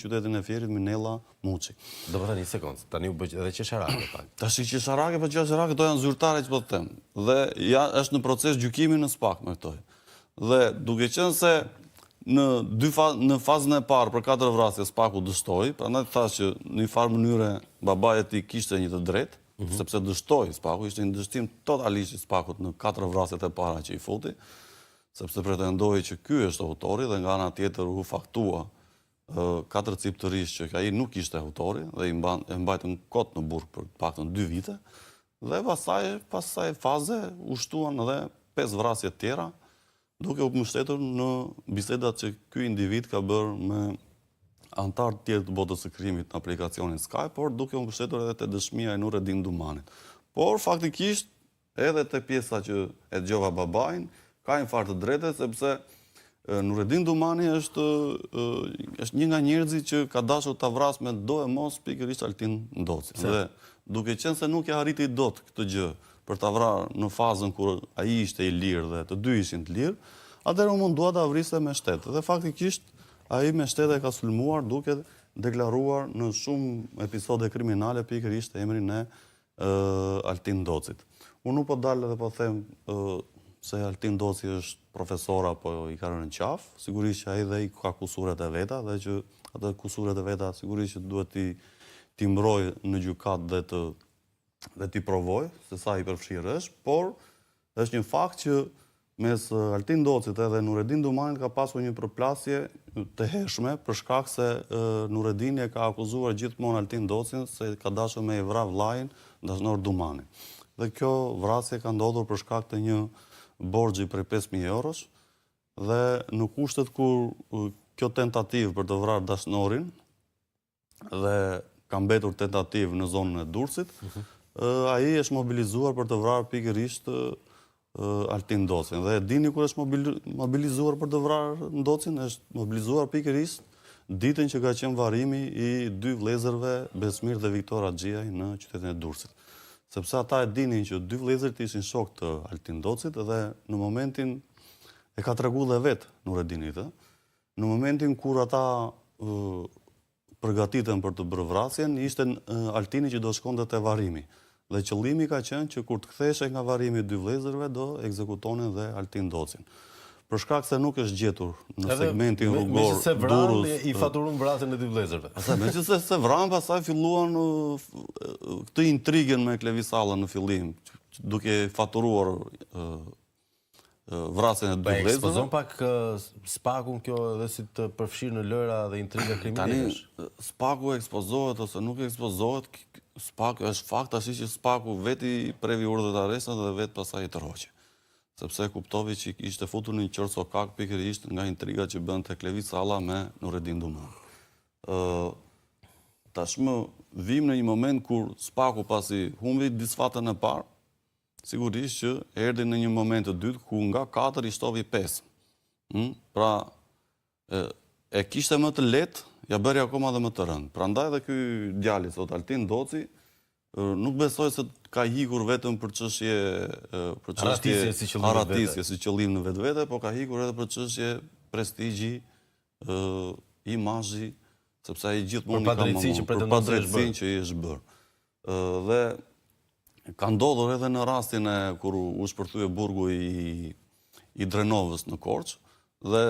qytetin e Fierit Minella Muçi. Do të thënë një sekondë, tani u bë edhe qesharake pak. Tash qesharake, po qesharake do janë zyrtare që po të them. Dhe ja është në proces gjykimi në SPAK me këto. Dhe duke qenë se në fazën e parë për 4 vrasje SPAK-u dështoi, prandaj thash që në një farë mënyre babai i tij kishte një të drejtë, sepse dështoi SPAK-u, ishte një dështim totalisht i SPAK-ut në 4 vrasjet e para që i futi, sepse pretendoi që ky është autori dhe nga ana tjetër u faktua 4 ciptërisht që ai nuk ishte autori dhe e mbajtën kot në burg për paktën 2 vite. Dhe pasaj faze u shtuan edhe 5 vrasje tjera, duke u mbështetur në bisedat që ky individ ka bërë me antar të tjerë të botës së krimit në aplikacionin Skype, por duke u mbështetur edhe te dëshmia e Nureddin Dumanit. Por faktikisht edhe te pjesa që e dëgjova babain, ka një farë të drejtë sepse Nureddin Dumani është një nga njerëzit që ka dashur ta vrasë me do e mos pikërisht Altin Ndoci. Dhe duke qenë se nuk e arriti dot këtë gjë për ta vrarë në fazën kur ai ishte i lirë dhe të dy ishin të lirë, atëherë u mundua ta vriste me shtet. Dhe faktikisht ai me shtet e ka sulmuar duke deklaruar në shumë episode kriminale pikërisht emrin e Altin Ndocit. Unë nuk po dal edhe po them se Altin Ndoci është profesor apo i ka rënë në qafë, sigurisht që ai dhe i ka kusuret e veta dhe që ato kusuret e veta sigurisht që duhet t'i mbrojë në gjykat dhe t'i provojë se sa i përfshirë është, por është një fakt që mes Altin Ndocit edhe Nureddin Dumanit ka pasur një përplasje të hershme për shkak se Nureddini e ka akuzuar gjithmonë Altin Ndocin se ka dashur me i vrarë vllajin dashnor Dumanit. Dhe kjo vrasje ka ndodhur për shkak të një borxhi prej 5.000 eurosh dhe në kushtet kur kjo tentativë për të vrarë dashnorin dhe ka mbetur tentativë në zonën e Durrësit, ai është mobilizuar për të vrarë pikërisht Altin Ndocin. Dhe dini kur është mobilizuar për të vrarë Ndocin, është mobilizuar pikërisht ditën që ka qenë varrimi i 2 vëllezërve Besmir dhe Viktor Axhiaj në qytetin e Durrësit. Sepse ata e dinin që 2 vëllezërit ishin shok të Altin Ndocit dhe në momentin e ka treguar dhe vetë Nureddinit, në momentin kur ata përgatiten për të bërë vrasjen, ishte Altini që do shkonte te varrimi. Dhe qëllimi ka qenë që kur të kthehej nga varrimi 2 vëllezërve do ekzekutonin dhe Altin Ndocin. Për shkak se nuk është gjetur në segmentin rrugor Durrës i faturon vrasjen e 2 vëllezërve. Megjithëse se vranë, pastaj filluan këtë intrigën me Klevisallën në fillim, duke faturuar vrasjen e 2 vëllezërve. Ekspozon pak SPAK-un kjo edhe si të përfshirë në lëra dhe intriga kriminale. Tani SPAK-u ekspozohet ose nuk ekspozohet, SPAK është fakt tash që SPAK-u veti previ urdhët e arrestit dhe vetë pastaj i tërhoqi. Sepse kuptovi që ishte futur në një qërë sokak pikërisht nga intriga që bën te Klevisalla me Nureddin Duman. Tashmë vim në një moment kur SPAK-u pasi humbi disfatën e parë, sigurisht që erdhi në një moment të dytë ku nga 4 i shtovi 5. Pra e kishte më të lehtë, ja bëri akoma dhe më të rëndë. Prandaj edhe ky djali sot Altin Ndoci nuk besoj se ka hikur vetëm për çështje arratisje si qëllim në vetvete, po ka hikur edhe për çështje prestigji, imazhi, sepse ai gjithmonë ka për padrejtësinë që i është bërë. Dhe ka ndodhur edhe në rastin e kur u shpërthye burgu i Drenovës në Korçë dhe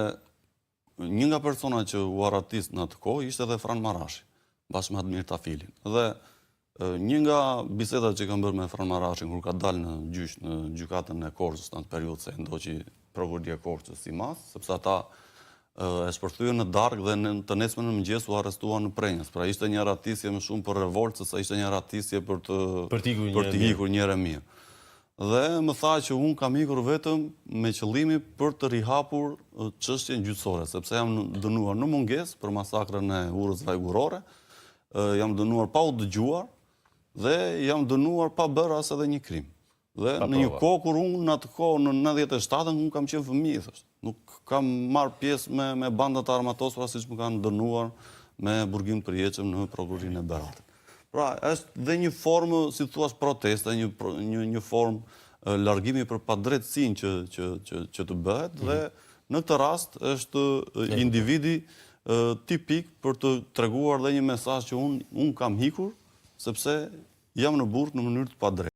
një nga persona që u arratis në atë kohë ishte edhe Fran Marashi, bashkë me Admir Tafilin. Dhe një nga bisedat që kam bërë me Fran Marashin kur ka dalë në gjyq në gjykatën e Korçës në atë periudhë se ndoqi prokuroria e Korçës si mas, sepse ata e shpërthyen në darkë dhe të nesërmen në mëngjes u arrestuan në Prenjës. Pra ishte një arratisje më shumë për revoltë se ishte një arratisje për të hikur njëre mirë. Dhe më tha që unë kam ikur vetëm me qëllimi për të rihapur çështjen gjyqësore, sepse jam dënuar në mungesë për masakrën e urës vajgurore, jam dënuar pa u dëgjuar dhe jam dënuar pa bërë as edhe një krim. Dhe në një kohë kur unë në atë kohë në 97-ën unë kam qenë fëmijë, nuk kam marrë pjesë me bandat armatosura siç më kanë dënuar me burgim të përjetshëm në prokurorinë e Beratit. Pra, është dhe një formë, si thua, proteste, një formë largimi për padrejtësinë që të bëhet dhe në këtë rast është individi tipik për të treguar dhe një mesazh që unë kam hikur sepse jam në burg në mënyrë të padrejtë.